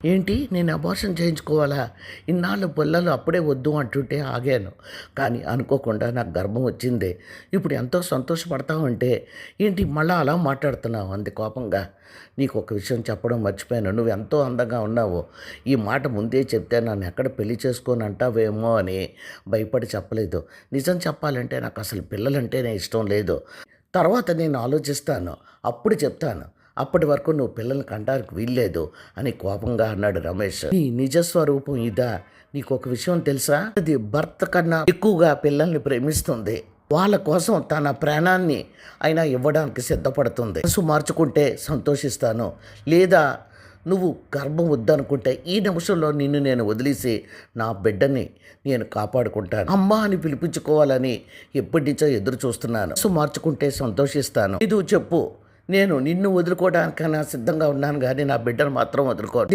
ఏంటి నేను అబార్షన్ చేయించుకోవాలా? ఇన్నాళ్ళు పిల్లలు అప్పుడే వద్దు అంటుంటే ఆగాను. కానీ అనుకోకుండా నాకు గర్భం వచ్చింది. ఇప్పుడు ఎంతో సంతోషపడతావంటే ఏంటి మళ్ళా అలా మాట్లాడుతున్నావు అంది కోపంగా. నీకొక విషయం చెప్పడం మర్చిపోయాను. నువ్వెంతో అందంగా ఉన్నావు. ఈ మాట ముందే చెప్తే నన్ను ఎక్కడ పెళ్లి చేసుకొని అంటావేమో అని భయపడి చెప్పలేదు. నిజం చెప్పాలంటే నాకు అసలు పిల్లలంటేనే ఇష్టం లేదు. తర్వాత నేను ఆలోచిస్తాను. అప్పుడు చెప్తాను. అప్పటి వరకు నువ్వు పిల్లల్ని కంటానికి వీల్లేదు అని కోపంగా అన్నాడు రమేష్. నీ నిజస్వరూపం ఇదా? నీకొక విషయం తెలుసా? అది భర్త కన్నా ఎక్కువగా పిల్లల్ని ప్రేమిస్తుంది. వాళ్ళ కోసం తన ప్రాణాన్ని అయినా ఇవ్వడానికి సిద్ధపడుతుంది. మనసు మార్చుకుంటే సంతోషిస్తాను, లేదా నువ్వు గర్భం వద్దనుకుంటే ఈ నిమిషంలో నిన్ను నేను వదిలేసి నా బిడ్డని నేను కాపాడుకుంటాను. అమ్మ అని పిలిపించుకోవాలని ఎప్పటి నుంచో ఎదురు చూస్తున్నాను. మనసు మార్చుకుంటే సంతోషిస్తాను. ఇది చెప్పు, నేను నిన్ను వదులుకోవడానికైనా సిద్ధంగా ఉన్నాను, కానీ నా బిడ్డను మాత్రం వదులుకోను.